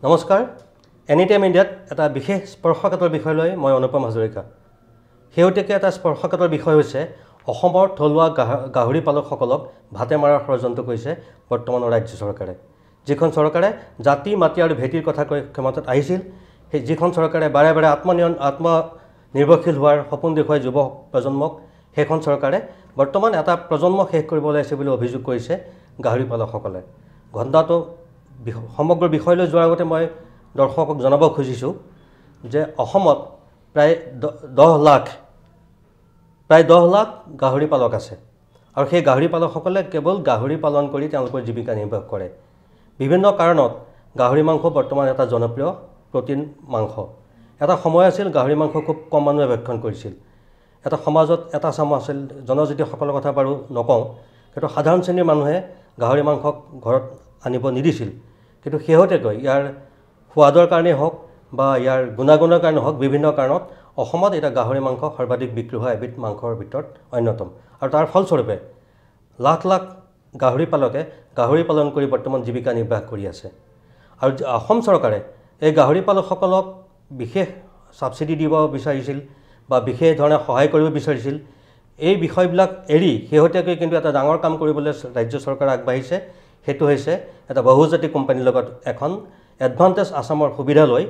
নমস্কাৰ এনিটাইম ইণ্ডিয়াত এটা বিশেষ স্পৰ্শকাতৰ বিষয় লৈ মই অনুপম হাজৰিকা হেউটেকে এটা স্পৰ্শকাতৰ বিষয় হৈছে অসমৰ থলুৱা গাহৰি পালকসকলক ভাতে মাৰাৰ ষড়যন্ত্ৰ কৰিছে বৰ্তমানৰ ৰাজ্য চৰকাৰে যিখন চৰকাৰে জাতি মাটি আৰু ভেটিৰ কথা কৈ ক্ষমতাত আহিছিল সেই যিখন চৰকাৰে বাৰে বাৰে আত্মনিৰ্ভৰশীল হোৱাৰ সপোন দেখুৱাই যুৱ প্ৰজন্মক সেইখন চৰকাৰে বৰ্তমান এটা প্ৰজন্ম শেষ কৰিব ওলাইছে বুলি অভিযোগ কৰিছে গাহৰি পালকসকলে ঘণ্টাটো সমগ্ৰ বিষয়লৈ যোৱাৰ আগতে মই দৰ্শকক জনাব খুজিছোঁ যে অসমত প্ৰায় 10 লাখ গাহৰি পালক আছে আৰু সেই গাহৰি পালকসকলে কেৱল গাহৰি পালন কৰি তেওঁলোকৰ জীৱিকা নিৰ্বাহ কৰে বিভিন্ন কাৰণত গাহৰি মাংস বৰ্তমান এটা জনপ্ৰিয় প্ৰটিন মাংস এটা সময় আছিল গাহৰি মাংস খুব কম মানুহে ভক্ষণ কৰিছিল এটা সমাজত এটা চাম আছিল জনজাতিসকলৰ কথা বাৰু নকওঁ কিন্তু সাধাৰণ শ্ৰেণীৰ মানুহে গাহৰি মাংসক ঘৰত আনিব নিদিছিল কিন্তু শেহতীয়াকৈ ইয়াৰ সোৱাদৰ কাৰণে হওক বা ইয়াৰ গুণাগুণৰ কাৰণে হওক বিভিন্ন কাৰণত অসমত এটা গাহৰি মাংস সৰ্বাধিক বিক্ৰী হোৱা এবিধ মাংসৰ ভিতৰত অন্যতম আৰু তাৰ ফলস্বৰূপে লাখ লাখ গাহৰি পালকে গাহৰি পালন কৰি বৰ্তমান জীৱিকা নিৰ্বাহ কৰি আছে আৰু অসম চৰকাৰে এই গাহৰি পালকসকলক বিশেষ ছাবচিডি দিব বিচাৰিছিল বা বিশেষ ধৰণে সহায় কৰিব বিচাৰিছিল এই বিষয়বিলাক এৰি শেহতীয়াকৈ কিন্তু এটা ডাঙৰ কাম কৰিবলৈ ৰাজ্য চৰকাৰ আগবাঢ়িছে সেইটো হৈছে এটা বহুজাতিক কোম্পানীৰ লগত এখন এডভান্টেজ আসামৰ সুবিধা লৈ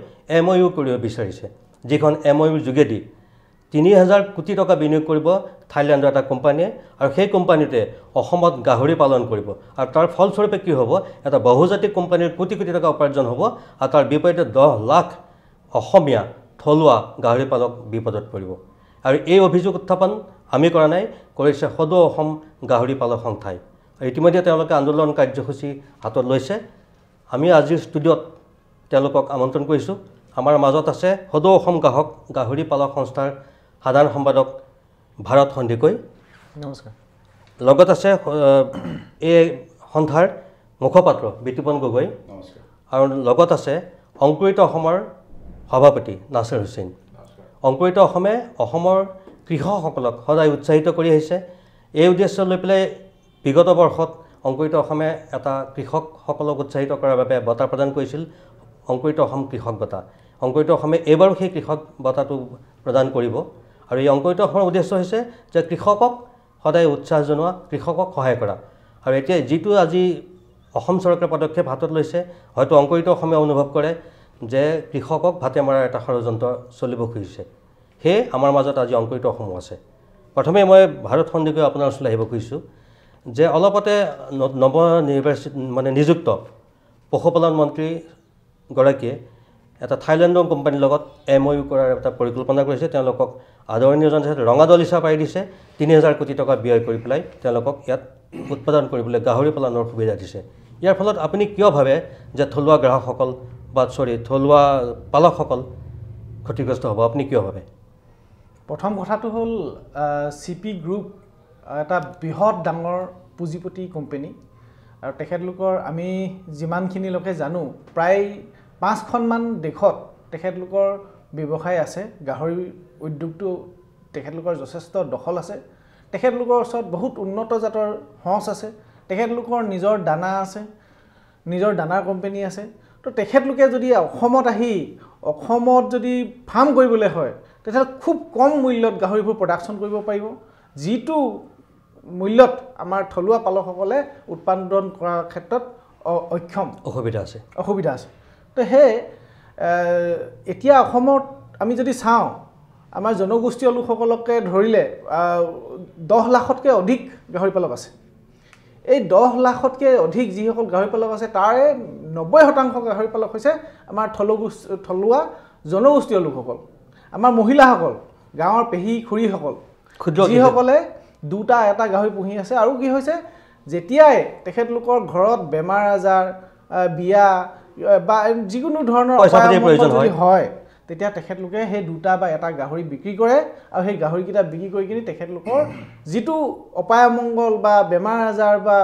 MOU কৰিব বিচাৰিছে যিখন MOUৰ যোগেদি 3000 কোটি টকা বিনিয়োগ কৰিব থাইলেণ্ডৰ এটা কোম্পানীয়ে আৰু সেই কোম্পানীতে অসমত গাহৰি পালন কৰিব আৰু তাৰ ফলস্বৰূপে কি হ'ব এটা বহুজাতিক কোম্পানীৰ কোটি কোটি টকা উপাৰ্জন হ'ব আৰু তাৰ বিপৰীতে 10 লাখ অসমীয়া থলুৱা গাহৰি পালক বিপদত পৰিব আৰু এই অভিযোগ উত্থাপন আমি কৰা নাই কৰিছে সদৌ অসম গাহৰি পালক সংস্থাই ইতিমধ্যে তেওঁলোকে আন্দোলন কাৰ্যসূচী হাতত লৈছে আমি আজিৰ ষ্টুডিঅ'ত তেওঁলোকক আমন্ত্ৰণ কৰিছোঁ আমাৰ মাজত আছে সদৌ অসম গাহৰি পালক সংস্থাৰ সাধাৰণ সম্পাদক ভাৰত সন্দিকৈ নমস্কাৰ লগত আছে এই সন্থাৰ মুখপাত্ৰ বিতুপন গগৈ নমস্কাৰ আৰু লগত আছে অংকুৰিত অসমৰ সভাপতি নাছিৰ হুছেইন অংকুৰিত অসমে অসমৰ কৃষকসকলক সদায় উৎসাহিত কৰি আহিছে এই উদ্দেশ্য লৈ পেলাই বিগত বৰ্ষত অংকুৰিত অসমে এটা কৃষকসকলক উৎসাহিত কৰাৰ বাবে বঁটা প্ৰদান কৰিছিল অংকুৰিত অসম কৃষক বঁটা অংকুৰিত অসমে এইবাৰো সেই কৃষক বঁটাটো প্ৰদান কৰিব আৰু এই অংকুৰিত অসমৰ উদ্দেশ্য হৈছে যে কৃষকক সদায় উৎসাহ জনোৱা কৃষকক সহায় কৰা আৰু এতিয়া যিটো আজি অসম চৰকাৰে পদক্ষেপ হাতত লৈছে হয়তো অংকুৰিত অসমে অনুভৱ কৰে যে কৃষকক ভাতে মৰাৰ এটা ষড়যন্ত্ৰ চলিব খুজিছে সেয়ে আমাৰ মাজত আজি অংকুৰিত অসমো আছে প্ৰথমে মই ভাৰত সন্দিকৈ আপোনাৰ ওচৰলৈ আহিব খুজিছোঁ যে অলপতে নিযুক্ত পশুপালন মন্ত্ৰীগৰাকীয়ে এটা থাইলেণ্ডৰ কোম্পানীৰ লগত MOU কৰাৰ এটা পৰিকল্পনা কৰিছে তেওঁলোকক আদৰণীয় জনাইছে ৰঙাদলিচা পাৰি দিছে 3000 কোটি টকা ব্যয় কৰি পেলাই তেওঁলোকক ইয়াত উৎপাদন কৰিবলৈ গাহৰি পালনৰ সুবিধা দিছে ইয়াৰ ফলত আপুনি কিয় ভাবে যে থলুৱা গ্ৰাহকসকল বা থলুৱা পালকসকল ক্ষতিগ্ৰস্ত হ'ব আপুনি কিয় ভাবে প্ৰথম কথাটো হ'ল CP গ্ৰুপ এটা বৃহৎ ডাঙৰ পুঁজিপতি কোম্পানী আৰু তেখেতলোকৰ আমি যিমানখিনি লোকে জানো প্ৰায় 5খনমান দেশত তেখেতলোকৰ ব্যৱসায় আছে গাহৰি উদ্যোগটো তেখেতলোকৰ যথেষ্ট দখল আছে তেখেতলোকৰ ওচৰত বহুত উন্নত জাতৰ সঁচ আছে তেখেতলোকৰ নিজৰ দানা আছে নিজৰ দানাৰ কোম্পানী আছে তো তেখেতলোকে যদি অসমত আহি অসমত যদি ফাৰ্ম কৰিবলৈ হয় তেতিয়াহ'লে খুব কম মূল্যত গাহৰিবোৰ প্ৰডাকশ্যন কৰিব পাৰিব যিটো মূল্যত আমাৰ থলুৱা পালকসকলে উৎপাদন কৰাৰ ক্ষেত্ৰত অক্ষম অসুবিধা আছে তো সেই এতিয়া অসমত আমি যদি চাওঁ আমাৰ জনগোষ্ঠীয় লোকসকলকে ধৰিলে 10 লাখতকৈ অধিক গাহৰি পালক আছে এই 10 লাখতকৈ অধিক যিসকল গাহৰি পালক আছে তাৰে 90% গাহৰি পালক হৈছে আমাৰ থলুৱা জনগোষ্ঠীয় লোকসকল আমাৰ মহিলাসকল গাঁৱৰ পেহী খুৰীসকল যিসকলে দুটা এটা গাহৰি পুহি আছে আৰু কি হৈছে যেতিয়াই তেখেতলোকৰ ঘৰত বেমাৰ আজাৰ বিয়া বা যিকোনো ধৰণৰ প্ৰয়োজন হয় তেতিয়া তেখেতলোকে সেই দুটা বা এটা গাহৰি বিক্ৰী কৰে আৰু সেই গাহৰিকেইটা বিক্ৰী কৰি কিনি তেখেতলোকৰ যিটো অপায়মংগল বা বেমাৰ আজাৰ বা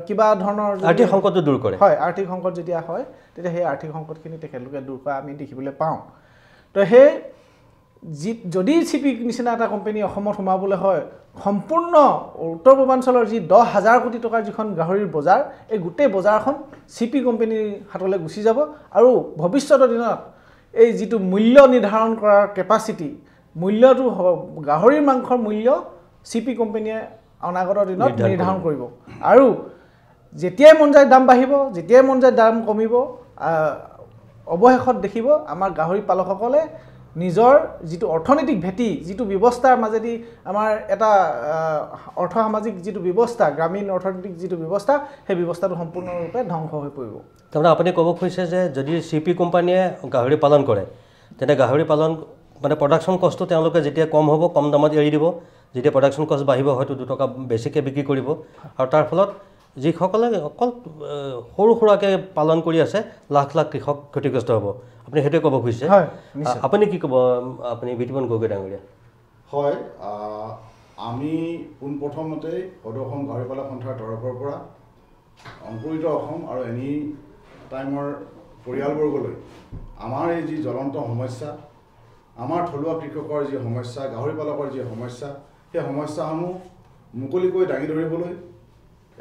কিবা ধৰণৰ আৰ্থিক সংকটটো দূৰ কৰে হয় আৰ্থিক সংকট যেতিয়া হয় তেতিয়া সেই আৰ্থিক সংকটখিনি তেখেতলোকে দূৰ কৰা আমি দেখিবলৈ পাওঁ তো সেই যদি চিপি নিচিনা এটা কোম্পানী অসমত সোমাবলৈ হয় সম্পূৰ্ণ উত্তৰ পূৰ্বাঞ্চলৰ যি 10,000 কোটি টকাৰ যিখন গাহৰিৰ বজাৰ এই গোটেই বজাৰখন চিপি কোম্পানীৰ হাতলৈ গুচি যাব আৰু ভৱিষ্যতৰ দিনত এই যিটো মূল্য নিৰ্ধাৰণ কৰাৰ কেপাচিটি মূল্যটো গাহৰিৰ মাংসৰ মূল্য চিপি কোম্পানীয়ে অনাগত দিনত নিৰ্ধাৰণ কৰিব আৰু যেতিয়াই মন যায় দাম বাঢ়িব যেতিয়াই মন যায় দাম কমিব অৱশেষত দেখিব আমাৰ গাহৰি পালকসকলে নিজৰ যিটো অৰ্থনৈতিক ভেটি যিটো ব্যৱস্থাৰ মাজেদি আমাৰ এটা অৰ্থ সামাজিক যিটো ব্যৱস্থা গ্ৰামীণ অৰ্থনৈতিক যিটো ব্যৱস্থা সেই ব্যৱস্থাটো সম্পূৰ্ণৰূপে ধ্বংস হৈ পৰিব তাৰমানে আপুনি ক'ব খুজিছে যে যদি চিপি কোম্পানীয়ে গাহৰি পালন কৰে তেনে গাহৰি পালন মানে প্ৰডাকশ্যন কষ্টটো তেওঁলোকে যেতিয়া কম হ'ব কম দামত এৰি দিব যেতিয়া প্ৰডাকশ্যন কষ্ট বাঢ়িব হয়তো 2 টকা বেছিকৈ বিক্ৰী কৰিব আৰু তাৰ ফলত যিসকলে অকল সৰু সুৰাকৈ পালন কৰি আছে লাখ লাখ কৃষক ক্ষতিগ্ৰস্ত হ'ব আপুনি সেইটোৱে ক'ব খুজিছে আপুনি কি ক'ব আপুনি বিতুপন গগৈ ডাঙৰীয়া হয় আমি পোনপ্ৰথমতে সদৌ অসম গাহৰি পালক সন্থাৰ তৰফৰ পৰা অংকুৰিত অসম আৰু এনি টাইমৰ পৰিয়ালবৰ্গলৈ আমাৰ এই যি জ্বলন্ত সমস্যা আমাৰ থলুৱা কৃষকৰ যি সমস্যা গাহৰি পালকৰ যি সমস্যা সেই সমস্যাসমূহ মুকলিকৈ দাঙি ধৰিবলৈ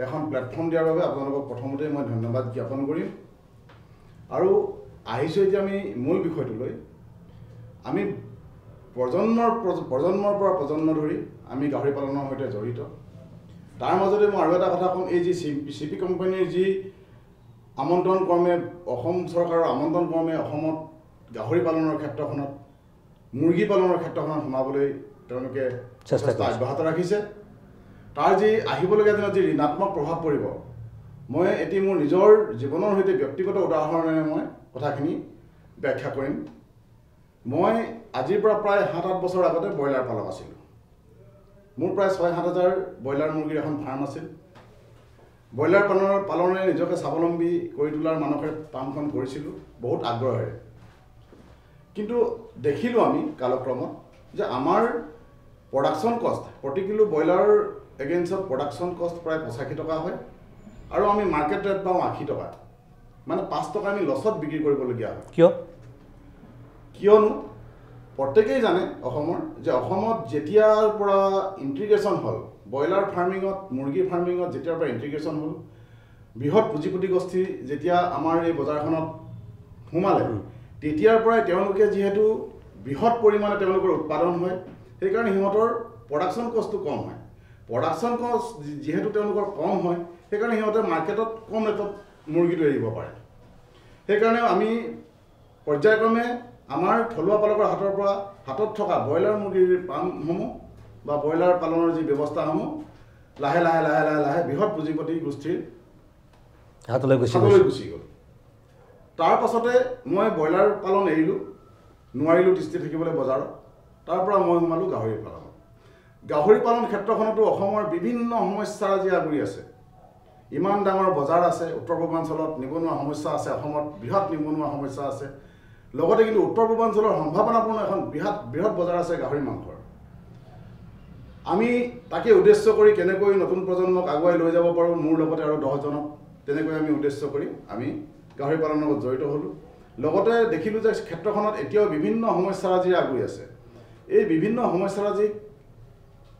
এখন প্লেটফৰ্ম দিয়াৰ বাবে আপোনালোকক প্ৰথমতে মই ধন্যবাদ জ্ঞাপন কৰিম আৰু আহিছোঁ এতিয়া আমি মূল বিষয়টোলৈ আমি প্ৰজন্মৰ পৰা প্ৰজন্ম ধৰি আমি গাহৰি পালনৰ সৈতে জড়িত তাৰ মাজতে মই আৰু এটা কথা ক'ম এই যি চিপি কোম্পানীৰ যি আমন্ত্ৰণ ক্ৰমে অসম চৰকাৰৰ আমন্ত্ৰণ ক্ৰমে অসমত গাহৰি পালনৰ ক্ষেত্ৰখনত মুৰ্গী পালনৰ ক্ষেত্ৰখনত সোমাবলৈ তেওঁলোকে চেষ্টা অব্যাহত ৰাখিছে তাৰ যি আহিবলগীয়া দিনত যি ঋণাত্মক প্ৰভাৱ পৰিব মই এটি মোৰ নিজৰ জীৱনৰ সৈতে ব্যক্তিগত উদাহৰণেৰে মই কথাখিনি ব্যাখ্যা কৰিম মই আজিৰ পৰা প্ৰায় 7-8 বছৰ আগতে ব্ৰইলাৰ পালক আছিলোঁ মোৰ প্ৰায় 6-7 হাজাৰ ব্ৰইলাৰ মুৰ্গীৰ এখন ফাৰ্ম আছিল ব্ৰইলাৰ পালনে নিজকে স্বাৱলম্বী কৰি তোলাৰ মানসেৰে ফাৰ্মখন কৰিছিলোঁ বহুত আগ্ৰহেৰে কিন্তু দেখিলোঁ আমি কালক্ৰমত যে আমাৰ প্ৰডাকশ্যন কষ্ট প্ৰতি কিলো ব্ৰইলাৰ এগেইনষ্টত প্ৰডাকশ্যন কষ্ট প্ৰায় 85 টকা হয় আৰু আমি মাৰ্কেট ৰেট পাওঁ 80 টকা মানে 5 টকা আমি লছত বিক্ৰী কৰিবলগীয়া হয় কিয়নো প্ৰত্যেকেই জানে অসমৰ যে অসমত যেতিয়াৰ পৰা ইণ্টিগ্ৰেশ্যন হ'ল ব্ৰইলাৰ ফাৰ্মিঙত মুৰ্গী ফাৰ্মিঙত যেতিয়াৰ পৰা ইণ্টিগ্ৰেশ্যন হ'ল বৃহৎ পুঁজিপতি গোষ্ঠী যেতিয়া আমাৰ এই বজাৰখনত সোমালে তেতিয়াৰ পৰাই তেওঁলোকে যিহেতু বৃহৎ পৰিমাণে তেওঁলোকৰ উৎপাদন হয় সেইকাৰণে সিহঁতৰ প্ৰডাকশ্যন কষ্টটো কম হয় প্ৰডাকশ্যন কষ্ট যেহেতু তেওঁলোকৰ কম হয় সেইকাৰণে সিহঁতে মাৰ্কেটত কম ৰেটত মুৰ্গীটো এৰিব পাৰে সেইকাৰণে আমি পৰ্যায়ক্ৰমে আমাৰ থলুৱা পালকৰ হাতত থকা ব্ৰইলাৰ মুৰ্গীৰ ফাৰ্মসমূহ বা ব্ৰইলাৰ পালনৰ যি ব্যৱস্থাসমূহ লাহে লাহে বৃহৎ পুঁজিপতি গোষ্ঠীৰ হাতলৈ গুচি গ'ল তাৰ পাছতে মই ব্ৰইলাৰ পালন এৰিলোঁ নোৱাৰিলোঁ তিষ্ঠি থাকিবলৈ বজাৰত তাৰ পৰা মই সোমালোঁ গাহৰি পালন ক্ষেত্ৰখনতো অসমৰ বিভিন্ন সমস্যা আজি আগুৰি আছে ইমান ডাঙৰ বজাৰ আছে উত্তৰ পূৰ্বাঞ্চলত নিবনুৱা সমস্যা আছে অসমত বৃহৎ নিবনুৱা সমস্যা আছে লগতে কিন্তু উত্তৰ পূৰ্বাঞ্চলৰ সম্ভাৱনাপূৰ্ণ এখন বৃহৎ বজাৰ আছে গাহৰি মাংসৰ আমি তাকে উদ্দেশ্য কৰি কেনেকৈ নতুন প্ৰজন্মক আগুৱাই লৈ যাব পাৰোঁ মোৰ লগতে আৰু 10জনক তেনেকৈ আমি উদ্দেশ্য কৰি আমি গাহৰি পালনৰ লগত জড়িত হ'লোঁ লগতে দেখিলোঁ যে ক্ষেত্ৰখনত এতিয়াও বিভিন্ন সমস্যাৰাজি আগুৰি আছে এই বিভিন্ন সমস্যাৰাজিক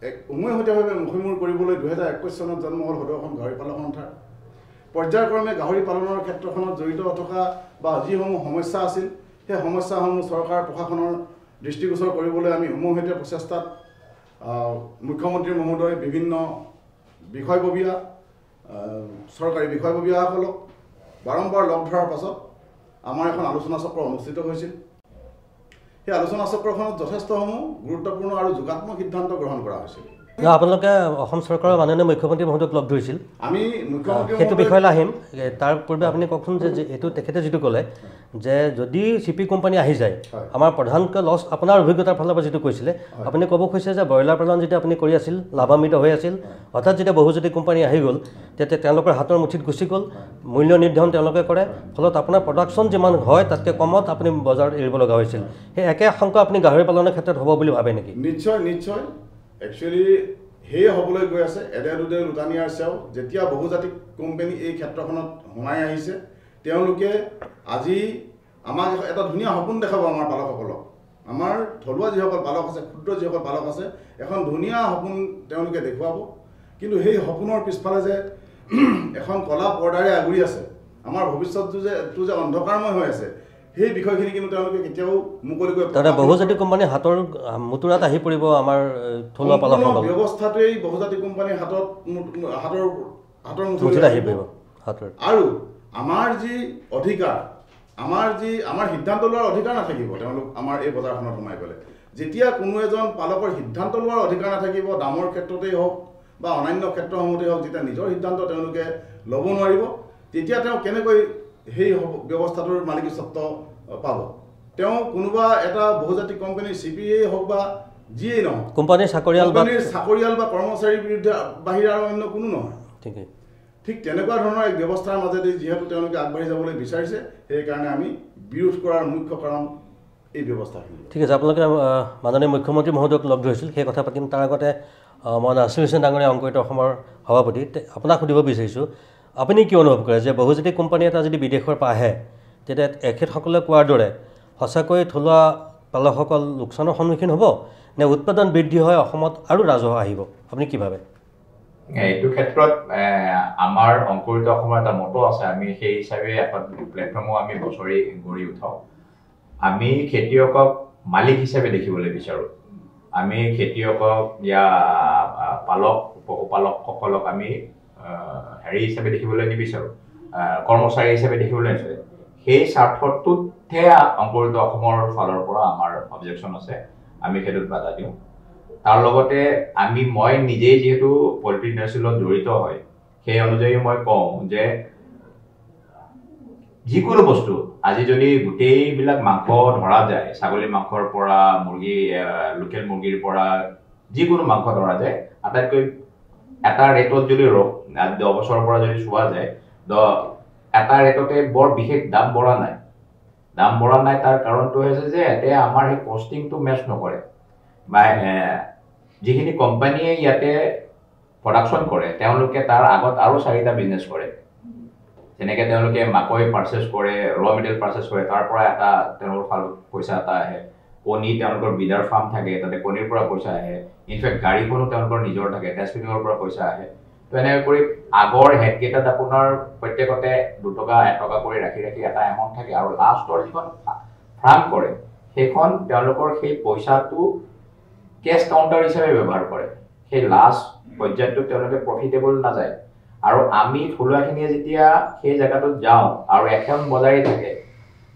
এক উমৈহতীয়াভাৱে মুখমূৰ কৰিবলৈ 2021 চনত জন্ম হ'ল সদৌ অসম গাহৰি পালক সন্থাৰ পৰ্যায়ক্ৰমে গাহৰি পালনৰ ক্ষেত্ৰখনত জড়িত থকা বা যিসমূহ সমস্যা আছিল সেই সমস্যাসমূহ চৰকাৰ প্ৰশাসনৰ দৃষ্টিগোচৰ কৰিবলৈ আমি উমৈহতীয়া প্ৰচেষ্টাত মুখ্যমন্ত্ৰী মহোদয় বিভিন্ন বিষয়ববীয়া চৰকাৰী বিষয়ববীয়াসকলক বাৰম্বাৰ লগ ধৰাৰ পাছত আমাৰ এখন আলোচনা চক্ৰ অনুষ্ঠিত হৈছিল সেই আলোচনা চক্ৰখনত যথেষ্টসমূহ গুৰুত্বপূৰ্ণ আৰু যোগাত্মক সিদ্ধান্ত গ্ৰহণ কৰা হৈছিল আপোনালোকে অসম চৰকাৰৰ মাননীয় মুখ্যমন্ত্ৰী মহোদয়ক লগ ধৰিছিল আমি মুখ্যমন্ত্ৰী সেইটো বিষয়লৈ আহিম তাৰ পূৰ্বে আপুনি কওকচোন যে এইটো তেখেতে যিটো ক'লে যে যদি চিপি কোম্পানী আহি যায় আমাৰ প্ৰধানকৈ লছ আপোনাৰ অভিজ্ঞতাৰ ফালৰ পৰা যিটো কৈছিলে আপুনি ক'ব খুজিছে যে ব্ৰইলাৰ পালন যেতিয়া আপুনি কৰি আছিল লাভান্বিত হৈ আছিল অৰ্থাৎ যেতিয়া বহুজাতিক কোম্পানী আহি গ'ল তেতিয়া তেওঁলোকৰ হাতৰ মুঠিত গুচি গ'ল মূল্য নিৰ্ধাৰণ তেওঁলোকে কৰে ফলত আপোনাৰ প্ৰডাকশ্যন যিমান হয় তাতকৈ কমত আপুনি বজাৰত এৰিব লগা হৈছিল সেই একে আশংকা আপুনি গাহৰি পালনৰ ক্ষেত্ৰত হ'ব বুলি ভাবে নেকি নিশ্চয় একচুৱেলি সেয়ে হ'বলৈ গৈ আছে এডে দুডে লুটানিয়াৰ চেও যেতিয়া বহুজাতিক কোম্পানী এই ক্ষেত্ৰখনত সোমাই আহিছে তেওঁলোকে আজি আমাক এটা ধুনীয়া সপোন দেখাব আমাৰ পালকসকলক আমাৰ থলুৱা যিসকল পালক আছে, ক্ষুদ্ৰ যিসকল পালক আছে, এখন ধুনীয়া সপোন তেওঁলোকে দেখুৱাব। কিন্তু সেই সপোনৰ পিছফালে যে এখন কলা পৰ্দাৰে আগুৰি আছে, আমাৰ ভৱিষ্যতটো যে অন্ধকাৰময় হৈ আছে, সেই বিষয়খিনি কিন্তু তেওঁলোকে কেতিয়াও মুকলিকৈ তাতে বহুজাতিক কোম্পানী হাতৰ মুতুৰাত আহি পৰিব আমাৰ থলুৱা পালকসকল। ব্যৱস্থাটোৱেই বহুজাতিক কোম্পানীৰ হাতৰ মুঠত আহি পৰিব হাতৰ। আৰু আমাৰ যি অধিকাৰ, আমাৰ সিদ্ধান্ত লোৱাৰ অধিকাৰ নাথাকিব তেওঁলোক আমাৰ এই বজাৰখনত সোমাই গ'লে। যেতিয়া কোনো এজন পালকৰ সিদ্ধান্ত লোৱাৰ অধিকাৰ নাথাকিব, দামৰ ক্ষেত্ৰতেই হওক বা অন্যান্য ক্ষেত্ৰসমূহতেই হওক, যেতিয়া নিজৰ সিদ্ধান্ত তেওঁলোকে ল'ব নোৱাৰিব, তেতিয়া তেওঁ কেনেকৈ সেই ব্যৱস্থাটোৰ মালিকীস্বত্ব পাব? তেওঁ কোনোবা এটা বহুজাতিক কোম্পানীৰ CPA হওক বা যিয়েই নহওক, কোম্পানীৰ চাকৰিয়াল বা কৰ্মচাৰীৰ বিৰুদ্ধে বাহিৰে আৰু অন্য কোনো নহয়। ঠিকেই। ঠিক তেনেকুৱা ধৰণৰ এক ব্যৱস্থাৰ মাজেদি যিহেতু তেওঁলোকে আগবাঢ়ি যাবলৈ বিচাৰিছে, সেইকাৰণে আমি বিৰোধ কৰাৰ মুখ্য কাৰণ এই ব্যৱস্থাখিনি। ঠিক আছে, আপোনালোকে মাননীয় মুখ্যমন্ত্ৰী মহোদয়ক লগ ধৰিছিল, সেই কথা পাতিম। তাৰ আগতে মই নাছিৰ হুছেইন ডাঙৰীয়া অংকুৰিত অসমৰ সভাপতি, আপোনাক সুধিব বিচাৰিছোঁ, আপুনি কি অনুভৱ কৰে যে বহুজাতিক কোম্পানী এটা যদি বিদেশৰ পৰা আহে, তেতিয়া এখেতসকলে কোৱাৰ দৰে সঁচাকৈ থলুৱা পালকসকল লোকচানৰ সন্মুখীন হ'ব নে উৎপাদন বৃদ্ধি হয়, অসমত আৰু ৰাজহ আহিব? আপুনি কি ভাবে? এইটো ক্ষেত্ৰত আমাৰ অংকুৰিত অসমৰ এটা মটো আছে, আমি সেই হিচাপে এখন প্লেটফৰ্মো আমি বছৰি গঢ়ি উঠাওঁ। আমি খেতিয়কক মালিক হিচাপে দেখিবলৈ বিচাৰোঁ। আমি খেতিয়কক ইয়া পশুপালকসকলক আমি হিচাপে দেখিবলৈ নিবিচাৰোঁ, কৰ্মচাৰী হিচাপে দেখিবলৈ নিবিচাৰোঁ। সেই স্বাৰ্থটোতহে অংকুৰিত অসমৰ ফালৰ পৰা আমাৰ অবজেকশ্যন আছে, আমি সেইটোত বাধা দিওঁ। তাৰ লগতে মই নিজেই যিহেতু পল্ট্ৰি ইণ্ডাষ্ট্ৰীত জড়িত হয়, সেই অনুযায়ী মই কওঁ যে যিকোনো বস্তু আজি যদি গোটেইবিলাক মাংস ধৰা যায়, ছাগলী মাংসৰ পৰা লোকেল মুৰ্গীৰ পৰা যিকোনো মাংস ধৰা যায়, আটাইতকৈ এটা ৰেটত যদি 10 বছৰৰ পৰা যদি চোৱা যায়, এটা ৰেটতে বৰ বিশেষ দাম বঢ়া নাই। তাৰ কাৰণটো হৈছে যে এতিয়া আমাৰ সেই কষ্টিংটো মেচ নকৰে, বা যিখিনি কোম্পানীয়ে ইয়াতে প্ৰডাকশ্যন কৰে, তেওঁলোকে তাৰ আগত আৰু 4টা বিজনেছ কৰে। যেনেকৈ তেওঁলোকে মাকৈ পাৰ্চেছ কৰে, ৰ মেটেৰিয়েল পাৰ্চেছ কৰে, তাৰ পৰা এটা তেওঁলোকৰ ফালত পইচা এটা আহে। কণী তেওঁলোকৰ বিডাৰ ফাৰ্ম থাকে, তাতে কণীৰ পৰা পইচা আহে। ইনফেক্ট গাড়ীখনো তেওঁলোকৰ নিজৰ থাকে, টেষ্টপিঙৰ পৰা পইচা আহে। তো এনেকৈ কৰি আগৰ হেডকেইটাত আপোনাৰ প্ৰত্যেকতে 2 টকা 1 টকা কৰি ৰাখি এটা এমাউণ্ট থাকে, আৰু লাষ্টৰ যিখন ফাৰ্ম কৰে সেইখন তেওঁলোকৰ সেই পইচাটো কেছ কাউণ্টাৰ হিচাপে ব্যৱহাৰ কৰে। সেই লাষ্ট পৰ্যায়টোত তেওঁলোকে প্ৰফিটেবল নাযায়। আৰু আমি থলুৱাখিনিয়ে যেতিয়া সেই জেগাটোত যাওঁ আৰু এখন বজাৰেই থাকে,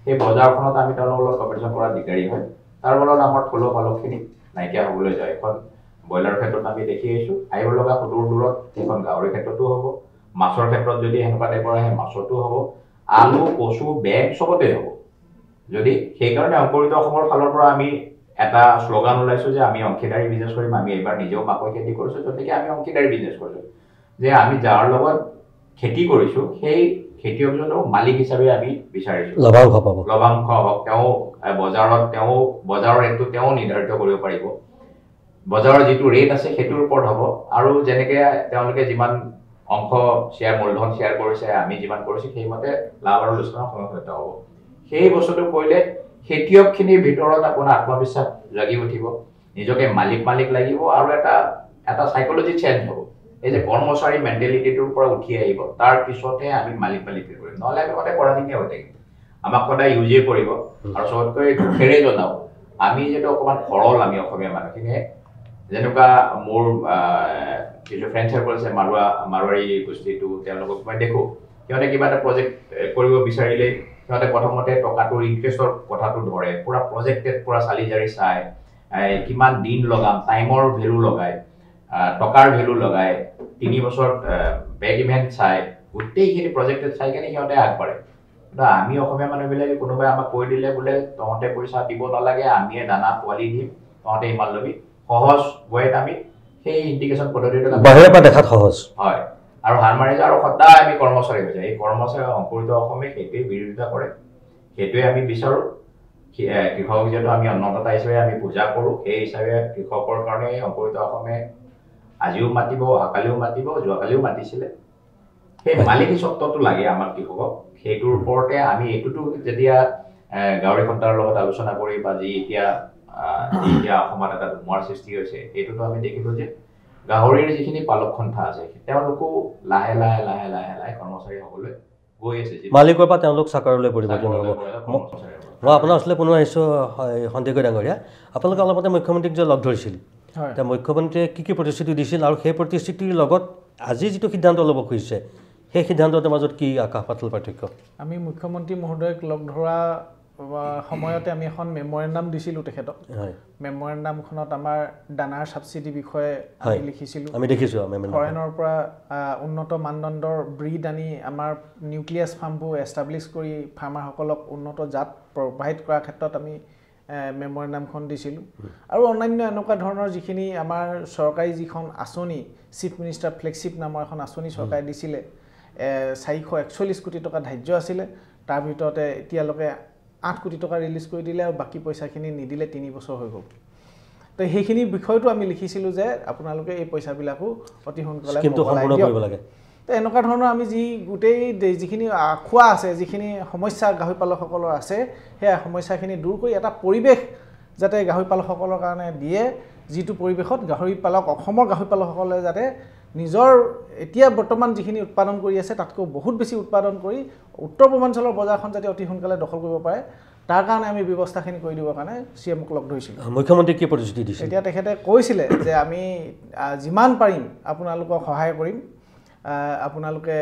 সেই বজাৰখনত আমি তেওঁলোকৰ লগত কম্পিটিশ্যন কৰা দিগদাৰী হয়। তাৰ ফলত আমাৰ থলুৱা পালকখিনি নাইকিয়া হ'বলৈ যায়। এখন ব্ৰইলাৰ ক্ষেত্ৰত আমি দেখি আহিছোঁ, আহিব লগা সুদূৰ দূৰত সেইখন গাহৰিৰ ক্ষেত্ৰতো হ'ব, মাছৰ ক্ষেত্ৰত যদি সেনেকুৱা টাইপৰ আহে মাছতো হ'ব, আলু, কচু, বেগ চবতে হ'ব। যদি সেইকাৰণে অংকুৰিত অসমৰ ফালৰ পৰা আমি এটা শ্লোগান ওলাইছোঁ যে আমি অংশীদাৰী বিজনেছ কৰিম। আমি এইবাৰ নিজেও মাকৈ খেতি কৰিছোঁ, গতিকে আমি অংশীদাৰী বিজনেছ কৰিছোঁ, যে আমি যাৰ লগত খেতি কৰিছোঁ সেই খেতিয়কজনক মালিক হিচাপে আমি বিচাৰিছোঁ। লভাংশ হওক, তেওঁ বজাৰৰ ৰেটটো তেওঁ নিৰ্ধাৰিত কৰিব পাৰিব। বজাৰৰ যিটো ৰেট আছে সেইটোৰ ওপৰত হ'ব। আৰু যেনেকৈ তেওঁলোকে যিমান অংশ মূলধন শ্বেয়াৰ কৰিছে, আমি যিমান কৰিছোঁ, সেইমতে লাভ আৰু লোকচানৰ সমস্যা হ'ব। সেই বস্তুটো কৰিলে খেতিয়কখিনিৰ ভিতৰত আপোনাৰ আত্মবিশ্বাস জাগি উঠিব, নিজকে মালিক লাগিব, আৰু এটা চাইকলজি চেঞ্জ হ'ব। এই যে কৰ্মচাৰী মেণ্টেলিটিটোৰ পৰা উঠি আহিব, তাৰ পিছতহে আমি মালিক কৰিম, নহ'লে আমি সদায় কৰাদিনীয়া হৈ থাকিম। আমাক সদায় ইউজে কৰিব। আৰু চবতকৈ দুখেৰে জনাওঁ, আমি যিহেতু অকণমান সৰল, আমি অসমীয়া মানুহখিনিয়ে, যেনেকুৱা মোৰ কিছু ফ্ৰেণ্ড চাৰ্কল আছে মাৰোৱাৰী গোষ্ঠীটো, তেওঁলোকক মই দেখোঁ সিহঁতে কিবা এটা প্ৰজেক্ট কৰিব বিচাৰিলে সিহঁতে প্ৰথমতে টকাটোৰ ইণ্টাৰেষ্টৰ কথাটো ধৰে, পুৰা প্ৰজেক্টেড, পুৰা চালি জাৰি চাই, কিমান দিন লগাম, টাইমৰ ভেলু লগায়, টকাৰ ভেলু লগায়, 3 বছৰ বেক ইভেণ্ট চাই, গোটেইখিনি প্ৰজেক্টেড চাই কেনে সিহঁতে আগবাঢ়ে। কিন্তু আমি অসমীয়া মানুহবিলাকে কোনোবাই আমাক কৈ দিলে বোলে তহঁতে পইচা দিব নালাগে, আমিয়ে দানা পোৱালি দিম, তহঁতে ইমান ল'বি, সহজ ৱেত আমি সেই ইণ্ডিকেশ্যন পদ্ধতিটো বাহিৰৰ পৰা দেখাত সহজ হয়, আৰু হাৰ মাৰি যায়, আৰু সদায় আমি কৰ্মচাৰী হৈ যায়। এই কৰ্মচাৰী অংকুৰিত অসমে সেইটোৱে বিৰোধিতা কৰে, সেইটোৱে আমি বিচাৰোঁ। কৃষক যিহেতু আমি অন্নদাতা হিচাপে আমি পূজা কৰোঁ, সেই হিচাপে কৃষকৰ কাৰণে অংকুৰিত অসমে আজিও মাতিব, অহাকালিও মাতিব, যোৱাকালিও মাতিছিলে। সেই মালিকী স্বত্বটো লাগে আমাৰ কৃষকক। সেইটোৰ ওপৰতে আমি এইটোতো যেতিয়া গাঁৱৰী সন্তাৰ লগত আলোচনা কৰি বা যি এতিয়া এতিয়া অসমত এটা ধুমুহাৰ সৃষ্টি হৈছে এইটোতো আমি দেখিলোঁ যে গাহৰিৰ যিখিনি পালক সন্থা আছে তেওঁলোকো লাহে লাহে লাহে লাহে লাহে কৰ্মচাৰী হ'বলৈ গৈ আছে মালিকৰ পৰা তেওঁলোক চাকৰিলৈ পৰিৱৰ্তন হ'ব মই আপোনাৰ ওচৰলৈ পুনৰ আহিছোঁ সন্দিকৈ ডাঙৰীয়া আপোনালোকে অলপতে মুখ্যমন্ত্ৰীক যে লগ ধৰিছিল এতিয়া মুখ্যমন্ত্ৰীয়ে কি প্ৰতিশ্ৰুতি দিছিল আৰু সেই প্ৰতিশ্ৰুতিৰ লগত আজি যিটো সিদ্ধান্ত ল'ব খুজিছে সেই সিদ্ধান্তৰ মাজত কি আকাশ পাতাল পাৰ্থক্য আমি মুখ্যমন্ত্ৰী মহোদয়ক লগ ধৰা সময়তে আমি এখন মেমৰেণ্ডাম দিছিলোঁ তেখেতক মেমৰেণ্ডামখনত আমাৰ দানাৰ ছাবচিডি বিষয়ে আমি লিখিছিলোঁ আমি দেখিছোঁ ফৰেনৰ পৰা উন্নত মানদণ্ডৰ ব্ৰিড আনি আমাৰ নিউক্লিয়াছ ফাৰ্মবোৰ এষ্টাব্লিছ কৰি ফাৰ্মাৰসকলক উন্নত জাত প্ৰভাইড কৰাৰ ক্ষেত্ৰত আমি মেমৰেণ্ডামখন দিছিলোঁ আৰু অন্যান্য এনেকুৱা ধৰণৰ যিখিনি আমাৰ চৰকাৰী যিখন আঁচনি চিফ মিনিষ্টাৰ ফ্লেগশ্বিপ নামৰ এখন আঁচনি চৰকাৰে দিছিলে 441 কোটি টকা ধাৰ্য আছিলে তাৰ ভিতৰতে এতিয়ালৈকে 8 কোটি টকা ৰিলিজ কৰি দিলে আৰু বাকী পইচাখিনি নিদিলে 3 বছৰ হৈ গ'ল তো সেইখিনি বিষয়টো আমি লিখিছিলোঁ যে আপোনালোকে এই পইচাবিলাকো অতি সোনকালে কৰিব লাগে তো এনেকুৱা ধৰণৰ আমি যি গোটেই যিখিনি খোৱা আছে যিখিনি সমস্যা গাহৰি পালকসকলৰ আছে সেই সমস্যাখিনি দূৰ কৰি এটা পৰিৱেশ যাতে গাহৰি পালকসকলৰ কাৰণে দিয়ে যিটো পৰিৱেশত গাহৰি পালক অসমৰ গাহৰি পালকসকলে যাতে নিজৰ এতিয়া বৰ্তমান যিখিনি উৎপাদন কৰি আছে তাতকৈ বহুত বেছি উৎপাদন কৰি উত্তৰ পূৰ্বাঞ্চলৰ বজাৰখন যাতে অতি সোনকালে দখল কৰিব পাৰে তাৰ কাৰণে আমি ব্যৱস্থাখিনি কৰি দিবৰ কাৰণে চিএমক লগ ধৰিছিলোঁ মুখ্যমন্ত্ৰী কি প্ৰতিশ্ৰুতি দিছে এতিয়া তেখেতে কৈছিলে যে আমি যিমান পাৰিম আপোনালোকক সহায় কৰিম আপোনালোকে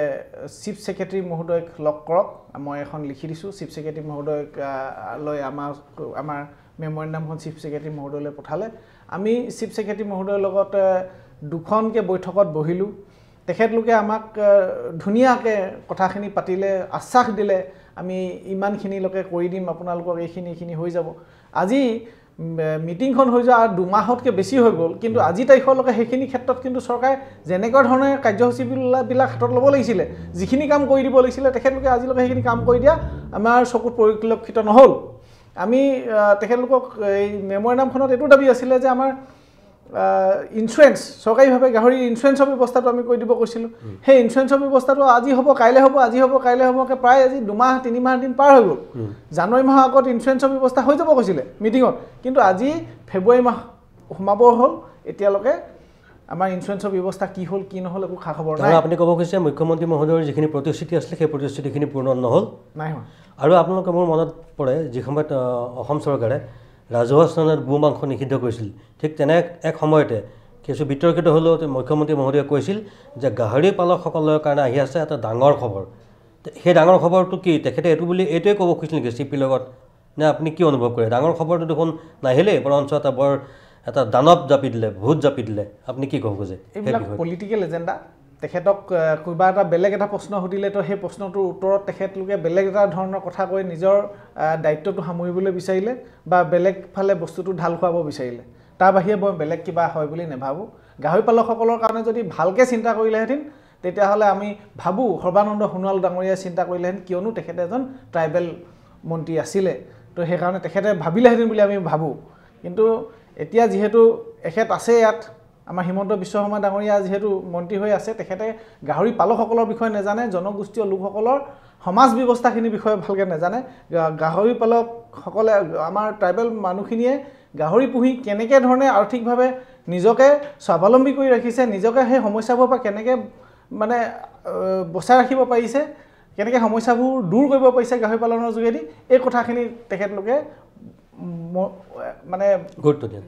চিফ ছেক্ৰেটাৰী মহোদয়ক লগ কৰক মই এখন লিখি দিছোঁ চিফ ছেক্ৰেটাৰী মহোদয়ক লৈ আমাৰ মেমৰেণ্ডামখন চিফ ছেক্ৰেটাৰী মহোদয়লৈ পঠালে আমি চিফ ছেক্ৰেটাৰী মহোদয়ৰ লগত দুখনকৈ বৈঠকত বহিলোঁ তেখেতলোকে আমাক ধুনীয়াকৈ কথাখিনি পাতিলে আশ্বাস দিলে আমি ইমানখিনিলৈকে কৰি দিম আপোনালোকক এইখিনি হৈ যাব আজি মিটিংখন হৈ যোৱা 2 মাহতকৈ বেছি হৈ গ'ল কিন্তু আজি তাৰিখলৈকে সেইখিনি ক্ষেত্ৰত কিন্তু চৰকাৰে যেনেকুৱা ধৰণে কাৰ্যসূচীবিলাক হাতত ল'ব লাগিছিলে যিখিনি কাম কৰি দিব লাগিছিলে তেখেতলোকে আজিলৈকে সেইখিনি কাম কৰি দিয়া আমাৰ চকুত পৰিলক্ষিত নহ'ল আমি তেখেতলোকক এই মেমৰেণ্ডামখনত এইটো দাবী আছিলে যে আমাৰ ইঞ্চুৰেঞ্চ চৰকাৰীভাৱে গাহৰি ইঞ্চুৰেঞ্চৰ ব্যৱস্থাটো আমি কৰি দিব কৈছিলোঁ সেই ইঞ্চুৰেঞ্চৰ ব্যৱস্থাটো আজি হ'ব কাইলৈ হ'ব আজি হ'ব কাইলৈ হ'বকৈ প্ৰায় আজি 2 মাহ 3 মাহ দিন পাৰ হৈ গ'ল জানুৱাৰী মাহৰ আগত ইঞ্চুৰেঞ্চৰ ব্যৱস্থা হৈ যাব কৈছিলে মিটিঙত কিন্তু আজি ফেব্ৰুৱাৰী মাহ সোমাব হ'ল এতিয়ালৈকে আমাৰ ইঞ্চুৰেঞ্চৰ ব্যৱস্থা কি হ'ল কি নহ'ল একো খা খবৰ নাই আপুনি ক'ব খুজিছে মুখ্যমন্ত্ৰী মহোদয়ৰ যিখিনি প্ৰতিশ্ৰুতি আছিলে সেই প্ৰতিশ্ৰুতিখিনি পূৰ্ণ নহ'ল নাই হোৱা আৰু আপোনালোকে মোৰ মনত পৰে যি সময়ত অসম চৰকাৰে ৰাজহুৱা স্থানত গো মাংস নিষিদ্ধ কৰিছিল ঠিক তেনে এক সময়তে কিছু বিতৰ্কিত হ'লেও মুখ্যমন্ত্ৰী মহোদয়ে কৈছিল যে গাহৰি পালকসকলৰ কাৰণে আহি আছে এটা ডাঙৰ খবৰ সেই ডাঙৰ খবৰটো কি তেখেতে এইটোৱে ক'ব খুজিছিল নেকি চিপিৰ লগত নে আপুনি কি অনুভৱ কৰে ডাঙৰ খবৰটো দেখোন নাহিলেই বৰঞ্চ এটা দানৱ জাপি দিলে ভূত জাপি দিলে আপুনি কি ক'ব খোজে এইবিলাক পলিটিকেল এজেণ্ডা তেখেতক কিবা এটা বেলেগ এটা প্ৰশ্ন সুধিলেতো সেই প্ৰশ্নটোৰ উত্তৰত তেখেতলোকে বেলেগ এটা ধৰণৰ কথা কৈ নিজৰ দায়িত্বটো সামৰিবলৈ বিচাৰিলে বা বেলেগ ফালে বস্তুটো ঢাল খুৱাব বিচাৰিলে তাৰ বাহিৰে মই বেলেগ কিবা হয় বুলি নাভাবোঁ গাহৰি পালকসকলৰ কাৰণে যদি ভালকৈ চিন্তা কৰিলেহেঁতেন তেতিয়াহ'লে আমি ভাবোঁ সৰ্বানন্দ সোণোৱাল ডাঙৰীয়াই চিন্তা কৰিলেহেঁতেন কিয়নো তেখেতে এজন ট্ৰাইবেল মন্ত্ৰী আছিলে তো সেইকাৰণে তেখেতে ভাবিলেহেঁতেন বুলি আমি ভাবোঁ কিন্তু এতিয়া যিহেতু এখেত আছে ইয়াত আমাৰ হিমন্ত বিশ্ব শৰ্মা ডাঙৰীয়া যিহেতু মন্ত্ৰী হৈ আছে তেখেতে গাহৰি পালকসকলৰ বিষয়ে নাজানে জনগোষ্ঠীয় লোকসকলৰ সমাজ ব্যৱস্থাখিনিৰ বিষয়ে ভালকৈ নাজানে গাহৰি পালকসকলে আমাৰ ট্ৰাইবেল মানুহখিনিয়ে গাহৰি পুহি কেনেকৈ ধৰণে আৰ্থিকভাৱে নিজকে স্বাৱলম্বী কৰি ৰাখিছে নিজকে সেই সমস্যাবোৰৰ পৰা কেনেকৈ মানে বচাই ৰাখিব পাৰিছে কেনেকৈ সমস্যাবোৰ দূৰ কৰিব পাৰিছে গাহৰি পালনৰ যোগেদি এই কথাখিনি তেখেতলোকে মানে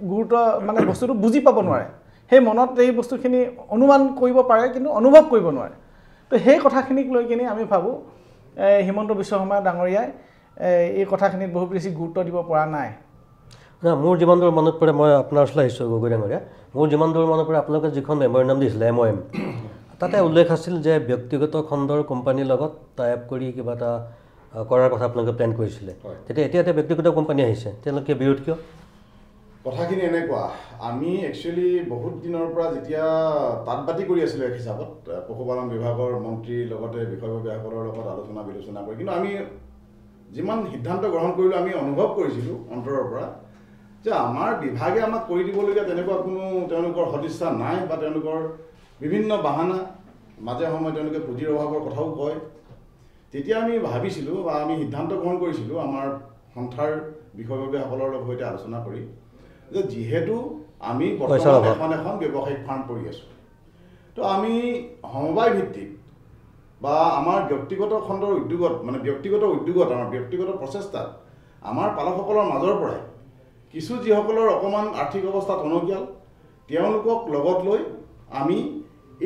গুৰুত্ব মানে বস্তুটো বুজি পাব নোৱাৰে সেই মনত এই বস্তুখিনি অনুমান কৰিব পাৰে কিন্তু অনুভৱ কৰিব নোৱাৰে তো সেই কথাখিনিক লৈ কিনে আমি ভাবোঁ হিমন্ত বিশ্ব শৰ্মা ডাঙৰীয়াই এই কথাখিনিত বহুত বেছি গুৰুত্ব দিব পৰা নাই মোৰ যিমান দূৰ মনত পৰে মই আপোনাৰ ওচৰলৈ আহিছোঁ গগৈ ডাঙৰীয়া মোৰ যিমান দূৰ মনত পৰে আপোনালোকে যিখন মেমৰেণ্ডাম দিছিলে MOM তাতে উল্লেখ আছিল যে ব্যক্তিগত খণ্ডৰ কোম্পানীৰ লগত টাই আপ কৰি কিবা এটা কৰাৰ কথা আপোনালোকে প্লেন কৰিছিলে তেতিয়া এতিয়া ব্যক্তিগত কোম্পানী আহিছে তেওঁলোকে বিৰোধ কিয় কথাখিনি এনেকুৱা আমি একচুৱেলি বহুত দিনৰ পৰা যেতিয়া তাঁতবাতি কৰি আছিলোঁ এক হিচাপত পশুপালন বিভাগৰ মন্ত্ৰীৰ লগতে বিষয়ববীয়াসকলৰ লগত আলোচনা বিলোচনা কৰি কিন্তু আমি যিমান সিদ্ধান্ত গ্ৰহণ কৰিলোঁ আমি অনুভৱ কৰিছিলোঁ অন্তৰৰ পৰা যে আমাৰ বিভাগে আমাক কৰি দিবলগীয়া তেনেকুৱা কোনো তেওঁলোকৰ সদিচ্ছা নাই বা তেওঁলোকৰ বিভিন্ন বাহানা মাজে সময়ে তেওঁলোকে পুঁজিৰ অভাৱৰ কথাও কয় তেতিয়া আমি ভাবিছিলোঁ বা আমি সিদ্ধান্ত গ্ৰহণ কৰিছিলোঁ আমাৰ সন্থাৰ বিষয়ববীয়াসকলৰ সৈতে আলোচনা কৰি যে যিহেতু আমি বৰ্তমান এখন ব্যৱসায়িক ফাৰ্ম কৰি আছোঁ, তো আমি সমবায় ভিত্তিক বা আমাৰ ব্যক্তিগত খণ্ডৰ উদ্যোগত মানে ব্যক্তিগত উদ্যোগত আমাৰ ব্যক্তিগত প্ৰচেষ্টাত আমাৰ পালকসকলৰ মাজৰ পৰাই কিছু যিসকলৰ অকণমান আৰ্থিক অৱস্থা টনকিয়াল তেওঁলোকক লগত লৈ আমি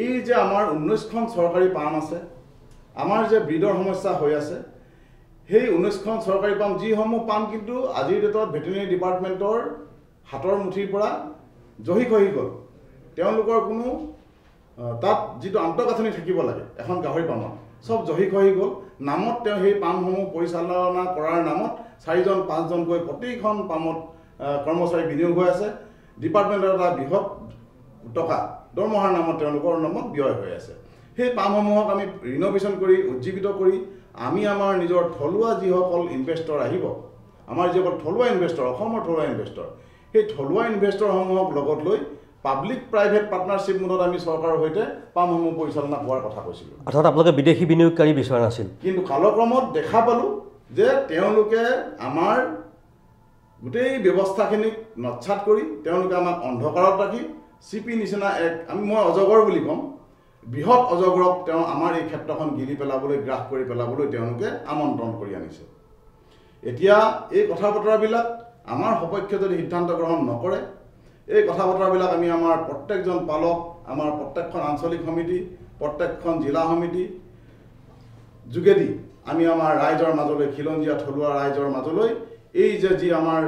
এই যে আমাৰ 19খন চৰকাৰী পাম আছে, আমাৰ যে ব্ৰিডৰ সমস্যা হৈ আছে, সেই 19খন চৰকাৰী পাম যিসমূহ পাম কিন্তু আজিৰ ডেটত ভেটেৰিনেৰী ডিপাৰ্টমেণ্টৰ হাতৰ মুঠিৰ পৰা জহি খহি গ'ল। তেওঁলোকৰ কোনো তাত যিটো আন্তঃগাঁথনি থাকিব লাগে এখন গাহৰি পামত চব জহি খহি গ'ল। নামত তেওঁ সেই পামসমূহ পৰিচালনা কৰাৰ নামত 4জন 5জনকৈ প্ৰতিখন পামত কৰ্মচাৰী বিনিয়োগ হৈ আছে। ডিপাৰ্টমেণ্টৰ এটা বৃহৎ টকা দৰমহাৰ নামত তেওঁলোকৰ নামত ব্যয় হৈ আছে। সেই পামসমূহক আমি ৰিন'ভেশ্যন কৰি উজ্জীৱিত কৰি আমি আমাৰ নিজৰ থলুৱা যিসকল ইনভেষ্টৰ আহিব, আমাৰ যিসকল থলুৱা ইনভেষ্টৰ, অসমৰ থলুৱা ইনভেষ্টৰ, সেই থলুৱা ইনভেষ্টৰসমূহক লগত লৈ পাব্লিক প্ৰাইভেট পাৰ্টনাৰশ্বিপ মোডত আমি চৰকাৰৰ সৈতে পামসমূহ পৰিচালনা কৰাৰ কথা কৈছিলোঁ। অৰ্থাৎ আপোনালোকে বিদেশী বিনিয়োগকাৰী বিচৰা নাছিল। কিন্তু কালক্ৰমত দেখা পালোঁ যে তেওঁলোকে আমাৰ গোটেই ব্যৱস্থাখিনিক নচ্ছাত কৰি তেওঁলোকে আমাক অন্ধকাৰত ৰাখি চিপি নিচিনা মই অজগৰ বুলি ক'ম, বৃহৎ অজগৰক তেওঁ আমাৰ এই ক্ষেত্ৰখন গিলি পেলাবলৈ গ্ৰাস কৰি পেলাবলৈ তেওঁলোকে আমন্ত্ৰণ কৰি আনিছে। এতিয়া এই কথা বতৰাবিলাক আমাৰ সপক্ষে যদি সিদ্ধান্ত গ্ৰহণ নকৰে, এই কথা বতৰাবিলাক আমি আমাৰ প্ৰত্যেকজন পালক, আমাৰ প্ৰত্যেকখন আঞ্চলিক সমিতি, প্ৰত্যেকখন জিলা সমিতি যোগেদি আমি আমাৰ ৰাইজৰ মাজলৈ, খিলঞ্জীয়া থলুৱা ৰাইজৰ মাজলৈ এই যে যি আমাৰ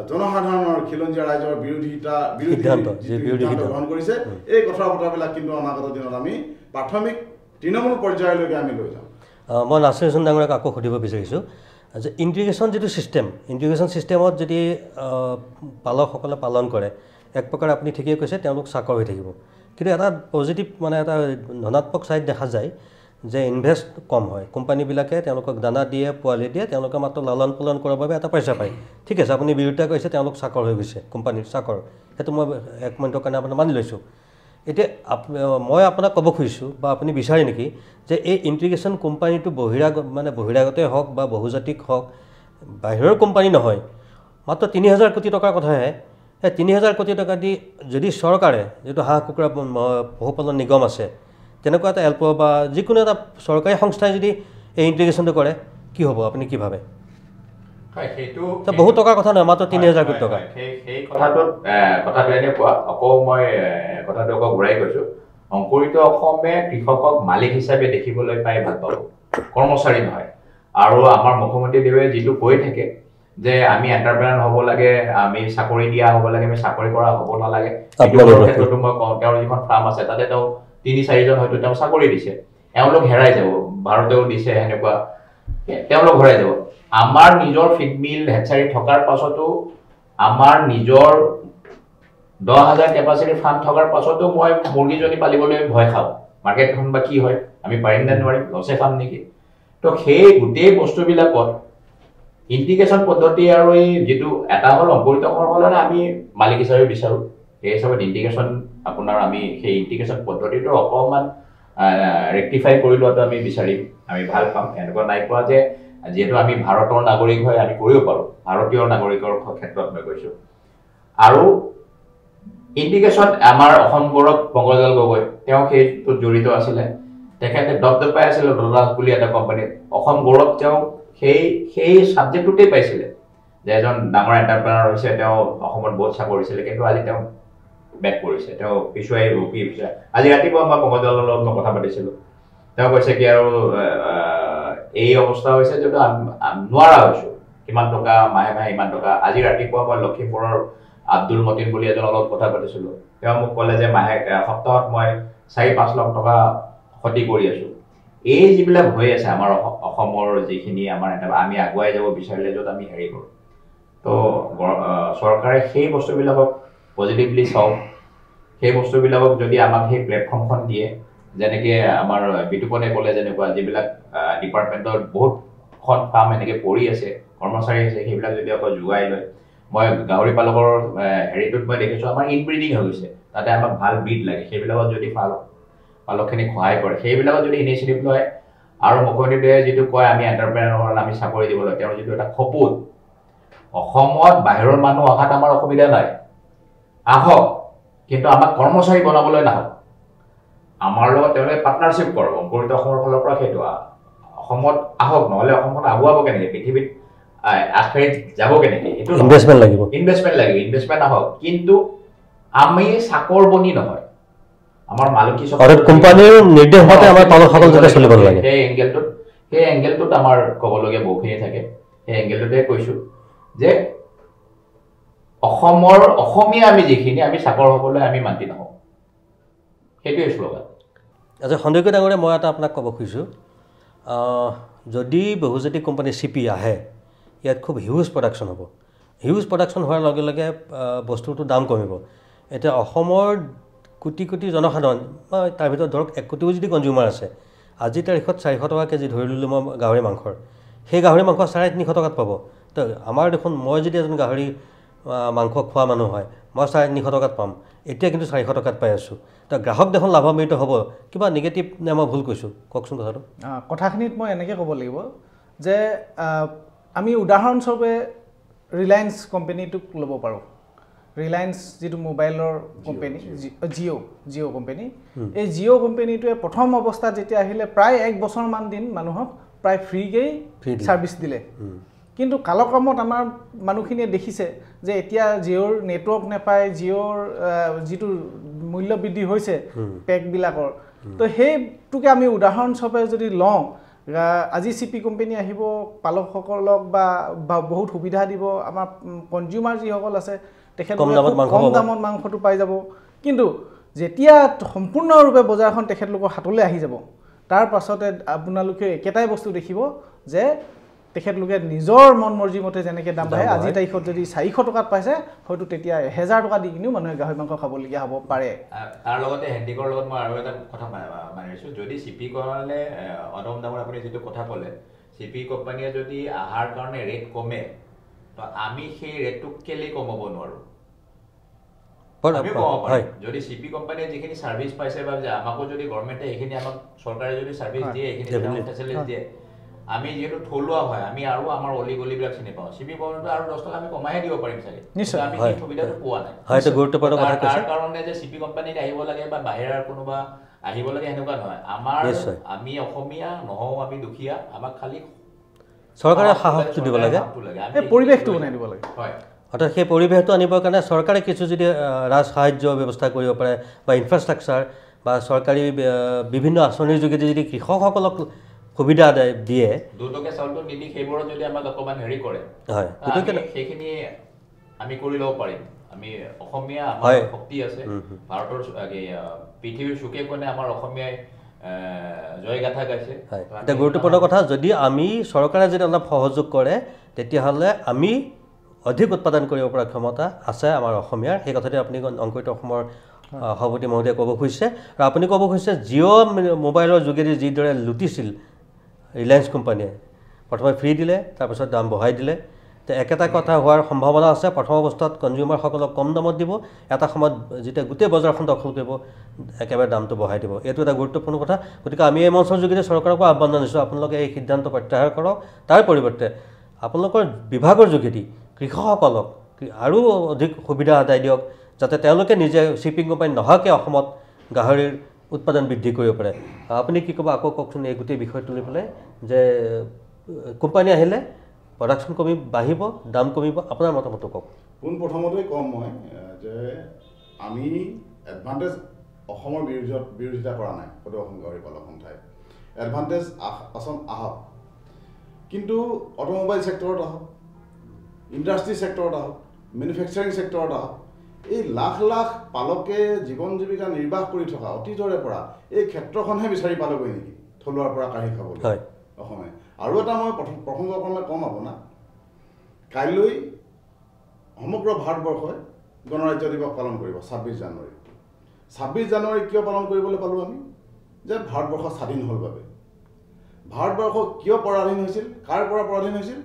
জনসাধাৰণৰ খিলঞ্জীয়া ৰাইজৰ বিৰোধী সিদ্ধান্ত গ্ৰহণ কৰিছে, এই কথা বতৰাবিলাক কিন্তু অনাগত দিনত আমি প্ৰাথমিক তৃণমূল পৰ্যায়লৈকে আমি লৈ যাম। মই নাছিৰ হুছেইন ডাঙৰীয়াক আকৌ সুধিব বিচাৰিছোঁ যে ইণ্টিগ্ৰেশ্যন যিটো ছিষ্টেম, ইণ্টিগ্ৰেশ্যন ছিষ্টেমত যদি পালকসকলে পালন কৰে, এক প্ৰকাৰে আপুনি ঠিকেই কৈছে তেওঁলোক চাকৰ হৈ থাকিব, কিন্তু এটা পজিটিভ মানে এটা ধনাত্মক ছাইড দেখা যায় যে ইনভেষ্ট কম হয়। কোম্পানীবিলাকে তেওঁলোকক দানা দিয়ে, পোৱালি দিয়ে, তেওঁলোকে মাত্ৰ লালন পালন কৰাৰ বাবে এটা পইচা পায়। ঠিক আছে, আপুনি বিৰোধিতা কৰিছে তেওঁলোক চাকৰ হৈ গৈছে, কোম্পানীৰ চাকৰ, সেইটো মই 1 মিনিটৰ কাৰণে আপোনাক মানি লৈছোঁ। এতিয়া মই আপোনাক ক'ব খুজিছোঁ বা আপুনি বিচাৰে নেকি যে এই ইণ্টিগ্ৰেশ্যন কোম্পানীটো বহিৰাগতেই হওক বা বহুজাতিক হওক, বাহিৰৰ কোম্পানী নহয়, মাত্ৰ 3000 কোটি টকাৰ কথাহে। এই 3000 কোটি টকা দি যদি চৰকাৰে যিটো হাঁহ কুকুৰা পশুপালন নিগম আছে তেনেকুৱা এটা এলপ বা যিকোনো এটা চৰকাৰী সংস্থাই যদি এই ইণ্টিগ্ৰেশ্যনটো কৰে কি হ'ব, আপুনি কি ভাবে? বহু টকাৰ কথা নহয়, মাত্ৰ 3000 কোটি টকা। সেই কথাটো এনেকুৱা, আকৌ মই কথাটো আকৌ ঘূৰাই কৈছোঁ, অংকুৰিত অসমে কৃষকক মালিক হিচাপে দেখিবলৈ পাই ভাল পাব, কৰ্মচাৰী নহয়। আৰু আমাৰ মুখ্যমন্ত্ৰীদেৱে যিটো কৈ থাকে যে আমি এণ্টাৰপ্ৰেনাৰ হ'ব লাগে, আমি চাকৰি দিয়া হ'ব লাগে, আমি চাকৰি কৰা হ'ব নালাগে, ক্ষেত্ৰতো মই কওঁ তেওঁৰ যিখন ফাৰ্ম আছে তাতে তেওঁ 3-4জন হয়তো তেওঁ চাকৰি দিছে, এওঁলোক হেৰাই যাব, ভাৰতেও দিছে সেনেকুৱা, তেওঁলোক হেৰাই যাব। আমাৰ নিজৰ ফিড মিল হেচাৰী থকাৰ পাছতো, আমাৰ নিজৰ 10,000 কেপাচিটিৰ ফাৰ্ম থকাৰ পাছতো মই মুৰ্গীজনী পালিবলৈ ভয় খাওঁ, মাৰ্কেটখন বা কি হয়, আমি পাৰিম নে নোৱাৰিম, লছে খাম নেকি? তো সেই গোটেই বস্তুবিলাকত ইণ্টিগ্ৰেশ্যন পদ্ধতি আৰু এই যিটো এটা হ'ল অংকুৰিত হ'লে আমি মালিক হিচাপে বিচাৰোঁ, সেই হিচাপত ইণ্টিগ্ৰেশ্যন আপোনাৰ আমি সেই ইণ্টিগ্ৰেশ্যন পদ্ধতিটো অকণমান ৰেক্টিফাই কৰি লোৱাটো আমি বিচাৰিম, আমি ভাল পাম। এনেকুৱা নাই কোৱা যে যিহেতু আমি ভাৰতৰ নাগৰিক হয় আমি কৰিব পাৰোঁ, ভাৰতীয় নাগৰিকৰ ক্ষেত্ৰত মই কৈছোঁ। আৰু ইণ্টিগ্ৰেশ্যন আমাৰ অসম গৌৰৱ পংকজলাল গগৈ তেওঁ সেইটোত জড়িত আছিলে, তেখেতে দপদপাই আছিলে দলাল বুলি এটা কোম্পানীত, অসম গৌৰৱ তেওঁ সেই ছাবজেক্টটোতেই পাইছিলে যে এজন ডাঙৰ এণ্টাৰপ্ৰেনাৰ হৈছে, তেওঁ অসমত বহুত চাকৰি কৰিছিলে, কিন্তু আজি তেওঁ বেক কৰিছে, তেওঁ পিছুৱাই ৰূপী পিছুৱাই। আজি ৰাতিপুৱা মই পংকজলালৰ লগত মই কথা পাতিছিলোঁ, তেওঁ কৈছে কি আৰু এই অৱস্থা হৈছে যিটো নোৱাৰা হৈছোঁ, কিমান টকা মাহে ইমান টকা। আজি ৰাতিপুৱা মই লখিমপুৰৰ আব্দুল মতিন বুলি এজনৰ লগত কথা পাতিছিলোঁ, তেওঁ মোক ক'লে যে সপ্তাহত মই 4-5 লাখ টকা ক্ষতি কৰি আছোঁ। এই যিবিলাক হৈ আছে আমাৰ অসমৰ যিখিনি আমাৰ আমি আগুৱাই যাব বিচাৰিলে য'ত আমি হেৰি কৰোঁ, তো চৰকাৰে সেই বস্তুবিলাকক পজিটিভলি চাওক, সেই বস্তুবিলাকক যদি আমাক সেই প্লেটফৰ্মখন দিয়ে, যেনেকৈ আমাৰ বিতুপনে ক'লে যেনেকুৱা যিবিলাক ডিপাৰ্টমেণ্টৰ বহুতখন ফাৰ্ম এনেকৈ পৰি আছে, কৰ্মচাৰী আছে, সেইবিলাক যদি আকৌ যোগাই লয়। মই গাহৰি পালকৰ হেৰিটোত মই দেখিছোঁ আমাৰ ইনব্ৰিডিং হৈ গৈছে, তাতে আমাক ভাল ব্ৰিড লাগে, সেইবিলাকত যদি পালকখিনিক সহায় কৰে, সেইবিলাকত যদি ইনিচিয়েটিভ লয়, আৰু মুখ্যমন্ত্ৰীয়ে যিটো কয় আমি এণ্টাৰপ্ৰেনাৰ আমি চাকৰি দিব লাগে, তেওঁৰ যিটো এটা অসমত বাহিৰৰ মানুহ অহাত আমাৰ অসুবিধা নাই, আহক, কিন্তু আমাক কৰ্মচাৰী বনাবলৈ নাহক। আমাৰ লগত তেওঁলোকে পাৰ্টনাৰশ্বিপ কৰক। অংকুৰিত অসমৰ ফালৰ পৰা সেইটো অসমত আহক, নহ'লে অসমখন আগুৱাব কেনেকৈ, পৃথিৱীত আগশাৰীত যাব কেনেকৈ, সেইটো ইনভেষ্টমেণ্ট লাগিব, ইনভেষ্টমেণ্ট আহক, কিন্তু আমি চাকৰ বনি নহয়। আমাৰ মালিকী কোম্পানীৰ নিৰ্দেশ মতে আমাৰ পালকসকল যাতে চলিব লাগে। সেই এংগেলটোত আমাৰ ক'বলগীয়া বহুখিনি থাকে। সেই এংগেলটোতে কৈছোঁ যে অসমীয়া আমি যিখিনি, আমি চাকৰ হ'বলৈ আমি মান্তি নহওঁ, সেইটোৱে শ্লোগান। আচ্ছা সন্দেহ ডাঙৰীয়া, মই এটা আপোনাক ক'ব খুজিছোঁ, যদি বহুজাতিক কোম্পানী CP আহে, ইয়াত খুব হিউজ প্ৰডাকশ্যন হ'ব। হিউজ প্ৰডাকশ্যন হোৱাৰ লগে লগে বস্তুটোৰ দাম কমিব। এতিয়া অসমৰ কোটি কোটি জনসাধাৰণ, তাৰ ভিতৰত ধৰক 1 কোটিও যদি কনজিউমাৰ আছে, আজিৰ তাৰিখত 400 টকা কেজি ধৰি ল'লোঁ মই গাহৰি মাংসৰ, সেই গাহৰি মাংস 350 টকাত পাব। তো আমাৰ দেখোন, মই যদি এজন গাহৰি মাংস খোৱা মানুহ হয়, মই 350 টকাত পাম, এতিয়া কিন্তু 400 টকাত পাই আছোঁ। তো গ্ৰাহক দেখোন লাভান্বিত হ'ব। কিবা নিগেটিভ নে মই ভুল কৈছোঁ, কওকচোন কথাটো। কথাখিনিত মই এনেকৈ ক'ব লাগিব যে আমি উদাহৰণস্বৰূপে ৰিলায়েন্স কোম্পেনীটোক ল'ব পাৰোঁ। ৰিলায়েন্স যিটো মোবাইলৰ কোম্পেনী, জিঅ' কোম্পেনী, এই জিঅ' কোম্পেনীটোৱে প্ৰথম অৱস্থাত যেতিয়া আহিলে প্ৰায় 1 বছৰমান দিন মানুহক প্ৰায় ফ্ৰীকেই ছাৰ্ভিচ দিলে। কিন্তু কালক্ৰমত আমাৰ মানুহখিনিয়ে দেখিছে যে এতিয়া জিঅ'ৰ নেটৱৰ্ক নাপায়, জিঅ'ৰ যিটো মূল্য বৃদ্ধি হৈছে পেকবিলাকৰ, তো সেইটোকে আমি উদাহৰণস্বৰূপে যদি লওঁ, আজি CP কোম্পানী আহিব, পালকসকলক বা বহুত সুবিধা দিব, আমাৰ কনজিউমাৰ যিসকল আছে তেখেতলোকে কম দামত মাংসটো পাই যাব। কিন্তু যেতিয়া সম্পূৰ্ণৰূপে বজাৰখন তেখেতলোকৰ হাতলৈ আহি যাব, তাৰ পাছতে আপোনালোকে একেটাই বস্তু দেখিব যে তেখেতলোকে নিজৰ মন মৰ্জি মতে যেনেকৈ দাম পায়, আজিৰ তাৰিখত যদি 400 টকাত পাইছে, হয়তো তেতিয়া 1000 টকা দি কিনিও মানুহে গাহৰি মাংস খাবলগীয়া হ'ব পাৰে। তাৰ লগতে হেণ্ডিকৰ লগত মই আৰু এটা কথা মানিছোঁ, যদি CP কোম্পানীয়ে অদম দামৰ আপুনি যিটো কথা ক'লে, CP কোম্পানীয়ে যদি আহাৰ কাৰণে ৰেট কমে, তো আমি সেই ৰেটটো কেলেই কমাব নোৱাৰোঁ? আমিও কমাব পাৰিম। যদি CP কোম্পানীয়ে যিখিনি ছাৰ্ভিচ পাইছে বা আমাকো যদি গভৰ্ণমেণ্টে এইখিনি আমাক চৰকাৰে যদি ছাৰ্ভিচ দিয়ে, এইখিনি ফেচিলিটি দিয়ে, আমি যিহেতু থলুৱা হয়, আমি আৰু আমাৰ অলি গলিবিলাক চিনি পাওঁ, CP কোম্পানীটো আৰু 10 টকা আমি কমাইহে দিব পাৰিম চাগে। নিশ্চয় আমি সেই সুবিধাটো পোৱা নাই। তাৰ কাৰণে যে CP কোম্পানীত আহিব লাগে বা বাহিৰৰ কোনোবা আহিব লাগে সেনেকুৱা নহয়। আমি অসমীয়া নহওঁ, আমি দুখীয়া, আমাক খালি চৰকাৰে সাহসটো দিব লাগে, পৰিৱেশটো বনাই দিব লাগে। হয়, অৰ্থাৎ সেই পৰিৱেশটো আনিবৰ কাৰণে চৰকাৰে কিছু যদি ৰাজ সাহায্য ব্যৱস্থা কৰিব পাৰে বা ইনফ্ৰাষ্ট্ৰাকচাৰ বা চৰকাৰী বিভিন্ন আঁচনিৰ যোগেদি যদি কৃষকসকলক সুবিধা দিয়ে, 2 টকা চাউলটো নিদি সেইবোৰত যদি আমাক অকণমান হেৰি কৰে, হয়, সেইখিনি আমি কৰি ল'ব পাৰিম। আমি অসমীয়া, আমাৰ শক্তি আছে, ভাৰতৰ পৃথিৱীৰ চুকে কোণে আমাৰ অসমীয়াই জয়গাথা গাইছে। এটা গুৰুত্বপূৰ্ণ কথা, যদি আমি চৰকাৰে যদি অলপ সহযোগ কৰে, তেতিয়াহ'লে আমি অধিক উৎপাদন কৰিব পৰা ক্ষমতা আছে আমাৰ অসমীয়াৰ। সেই কথাটো আপুনি অংকুৰিত অসমৰ সভাপতি মহোদয়ে ক'ব খুজিছে। আৰু আপুনি ক'ব খুজিছে জিঅ' মোবাইলৰ যোগেদি যিদৰে লুটিছিল ৰিলায়েন্স কোম্পানীয়ে, প্ৰথমে ফ্ৰী দিলে, তাৰপিছত দাম বঢ়াই দিলে। তো একেটা কথা হোৱাৰ সম্ভাৱনা আছে। প্ৰথম অৱস্থাত কনজিউমাৰসকলক কম দামত দিব, এটা সময়ত যেতিয়া গোটেই বজাৰখন দখল কৰিব, একেবাৰে দামটো বঢ়াই দিব। এইটো এটা গুৰুত্বপূৰ্ণ কথা। গতিকে আমি এই মঞ্চৰ যোগেদি চৰকাৰকো আহ্বান জনাইছোঁ, আপোনালোকে এই সিদ্ধান্ত প্ৰত্যাহাৰ কৰক। তাৰ পৰিৱৰ্তে আপোনালোকৰ বিভাগৰ যোগেদি কৃষকসকলক আৰু অধিক সুবিধা আদায় দিয়ক, যাতে তেওঁলোকে নিজে শ্বিপিং কোম্পানী নহাকৈ অসমত গাহৰিৰ উৎপাদন বৃদ্ধি কৰিব পাৰে। আপুনি কি ক'ব, আকৌ কওকচোন এই গোটেই বিষয়টো লৈ পেলাই, যে কোম্পানী আহিলে প্ৰডাকশ্যন বাঢ়িব, দাম কমিব, আপোনাৰ মতামতটো কওক। পোনপ্ৰথমতে ক'ম মই যে আমি এডভান্টেজ অসমৰ বিৰোধিতা কৰা নাই, সদৌ অসম গাহৰি পালক সন্থাই। এডভান্টেজ আহক, কিন্তু অট'মোবাইল ছেক্টৰত আহক, ইণ্ডাষ্ট্ৰী ছেক্টৰত আহক, মেনুফেকচাৰিং ছেক্টৰত আহক, এই লাখ লাখ পালকে জীৱন জীৱিকা নিৰ্বাহ কৰি থকা অতীজৰে পৰা এই ক্ষেত্ৰখনহে বিচাৰি পালেগৈ নেকি থলুৱাৰ পৰা কাঢ়ি খাবলৈ অসমে। আৰু এটা মই প্ৰসংগক্ৰমে ক'ম আপোনাক, কাইলৈ সমগ্ৰ ভাৰতবৰ্ষই গণৰাজ্য দিৱস পালন কৰিব 26 জানুৱাৰী। 26 জানুৱাৰী কিয় পালন কৰিবলৈ পালোঁ আমি? যে ভাৰতবৰ্ষ স্বাধীন হ'ল বাবে। ভাৰতবৰ্ষ কিয় পৰাধীন হৈছিল? কাৰ পৰা পৰাধীন হৈছিল?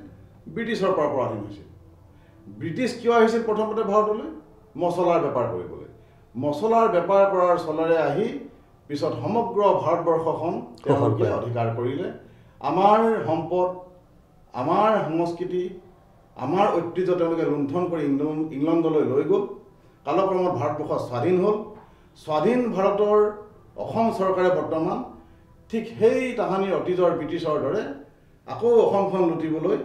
ব্ৰিটিছৰ পৰা পৰাধীন হৈছিল। ব্ৰিটিছ কিয় আহিছিল প্ৰথমতে ভাৰতলৈ? মছলাৰ বেপাৰ কৰিবলৈ। মছলাৰ বেপাৰ কৰাৰ চলেৰে আহি পিছত সমগ্ৰ ভাৰতবৰ্ষখন তেওঁলোকে অধিকাৰ কৰিলে। আমাৰ সম্পদ, আমাৰ সংস্কৃতি, আমাৰ ঐতিহ্য তেওঁলোকে লুণ্ঠন কৰি ইংলেণ্ডলৈ লৈ গ'ল। কালক্ৰমত ভাৰতবৰ্ষ স্বাধীন হ'ল। স্বাধীন ভাৰতৰ অসম চৰকাৰে বৰ্তমান ঠিক সেই তাহানিৰ অতীজৰ ব্ৰিটিছৰ দৰে আকৌ অসমখন লুটিবলৈ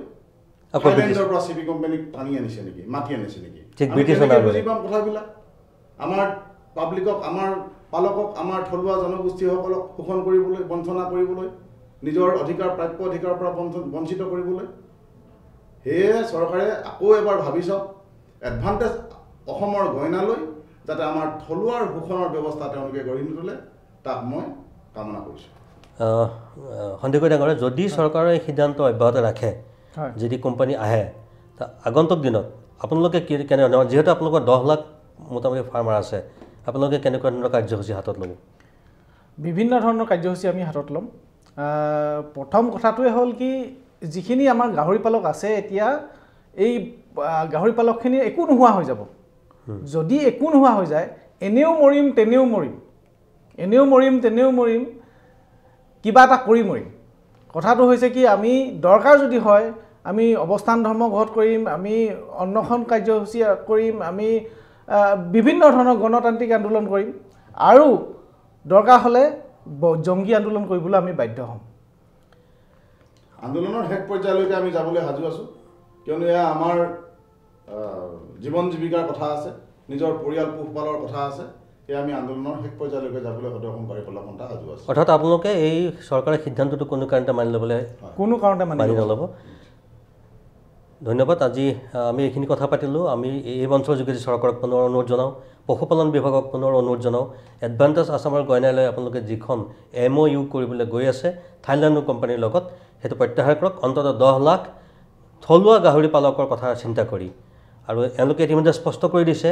থাইলেণ্ডৰ পৰা চিপি কোম্পানীক টানি আনিছে নেকি, মাতি আনিছে নেকি? বুজি পাম কথাবিলাক। আমাৰ পাব্লিকক, আমাৰ পালকক, আমাৰ থলুৱা জনগোষ্ঠীসকলক শোষণ কৰিবলৈ, বঞ্চনা কৰিবলৈ, নিজৰ অধিকাৰ, প্ৰাপ্য অধিকাৰৰ পৰা বঞ্চিত কৰিবলৈ। সেয়ে চৰকাৰে আকৌ এবাৰ ভাবি চাওক, এডভান্টেজ অসমৰ গইনালৈ যাতে আমাৰ থলুৱাৰ শোষণৰ ব্যৱস্থা তেওঁলোকে গঢ়ি নোতোলে, তাক মই কামনা কৰিছোঁ। সন্দিকৈ ডাঙৰে, যদি চৰকাৰে এই সিদ্ধান্ত অব্যাহত ৰাখে, যদি কোম্পানী আহে, আগন্তুক দিনত আপোনালোকে কেনেধৰণৰ, যিহেতু আপোনালোকৰ 10 লাখ মোটামুটি ফাৰ্মাৰ আছে, আপোনালোকে কেনেকুৱা ধৰণৰ কাৰ্যসূচী হাতত ল'ব? বিভিন্ন ধৰণৰ কাৰ্যসূচী আমি হাতত ল'ম। প্ৰথম কথাটোৱে হ'ল কি, যিখিনি আমাৰ গাহৰি পালক আছে এতিয়া, এই গাহৰি পালকখিনি একো নোহোৱা হৈ যাব। যদি একো নোহোৱা হৈ যায়, এনেও মৰিম তেনেও মৰিম, এনেও মৰিম তেনেও মৰিম, কিবা এটা কৰি মৰিম। কথাটো হৈছে কি, আমি দৰকাৰ যদি হয় আমি অৱস্থান ধৰ্মঘট কৰিম, আমি অন্বেষণ কাৰ্যসূচী কৰিম, আমি বিভিন্ন ধৰণৰ গণতান্ত্ৰিক আন্দোলন কৰিম, আৰু দৰকাৰ হ'লে জংগী আন্দোলন কৰিবলৈ আমি বাধ্য হ'ম। আন্দোলনৰ শেষ পৰ্যায়লৈকে আমি যাবলৈ সাজু আছোঁ, কিয়নো এয়া আমাৰ জীৱন জীৱিকাৰ কথা আছে, নিজৰ পৰিয়াল পোহপালৰ কথা আছে। সেয়া আমি আন্দোলনৰ শেষ পৰ্যায়লৈকে যাবলৈ সদৌ অসম গাহৰি পালক সন্থা সাজু আছে। অৰ্থাৎ আপোনালোকে এই চৰকাৰৰ সিদ্ধান্তটো কোনো কাৰণতে মানি ল'বলৈ মানি নল'ব। ধন্যবাদ। আজি আমি এইখিনি কথা পাতিলোঁ। আমি এই মঞ্চৰ যোগেদি চৰকাৰক পুনৰ অনুৰোধ জনাওঁ, পশুপালন বিভাগক পুনৰ অনুৰোধ জনাওঁ, এডভান্টেজ আছামৰ গইনালৈ আপোনালোকে যিখন MOU কৰিবলৈ গৈ আছে থাইলেণ্ডৰ কোম্পানীৰ লগত, সেইটো প্ৰত্যাহাৰ কৰক। অন্ততঃ 10 লাখ থলুৱা গাহৰি পালকৰ কথা চিন্তা কৰি। আৰু এওঁলোকে ইতিমধ্যে স্পষ্ট কৰি দিছে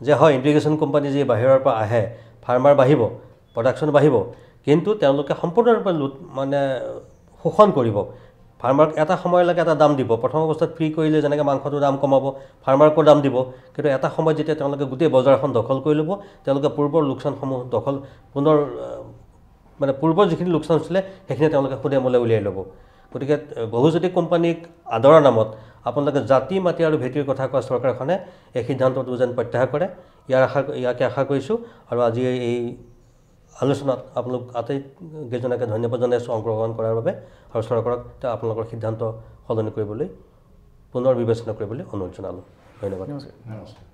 যে হয়, ইণ্টিগ্ৰেশ্যন কোম্পানী যি বাহিৰৰ পৰা আহে, ফাৰ্মাৰ বাঢ়িব, প্ৰডাকশ্যন বাঢ়িব, কিন্তু তেওঁলোকে সম্পূৰ্ণৰূপে শোষণ কৰিব। ফাৰ্মাৰক এটা সময়লৈকে এটা দাম দিব। প্ৰথম অৱস্থাত ফ্ৰী কৰিলে যেনেকৈ মাংসটোৰ দাম কমাব, ফাৰ্মাৰকো দাম দিব, কিন্তু এটা সময়ত যেতিয়া তেওঁলোকে গোটেই বজাৰখন দখল কৰি ল'ব, তেওঁলোকে পূৰ্বৰ লোকচানসমূহ পুনৰ পূৰ্বৰ যিখিনি লোকচান হৈছিলে সেইখিনি তেওঁলোকে সুদে মূলে উলিয়াই ল'ব। গতিকে বহুজাতিক কোম্পানীক আদৰৰ নামত আপোনালোকে জাতি মাটি আৰু ভেটিৰ কথা কোৱা চৰকাৰখনে এই সিদ্ধান্তটো যেন প্ৰত্যাহাৰ কৰে, ইয়াকে আশা কৰিছোঁ। আৰু আজি এই আলোচনাত আটাইকেইজনকে ধন্যবাদ জনাইছোঁ অংশগ্ৰহণ কৰাৰ বাবে, আৰু চৰকাৰক আপোনালোকৰ সিদ্ধান্ত সলনি কৰিবলৈ পুনৰ বিবেচনা কৰিবলৈ অনুৰোধ জনালোঁ। ধন্যবাদ। নমস্কাৰ।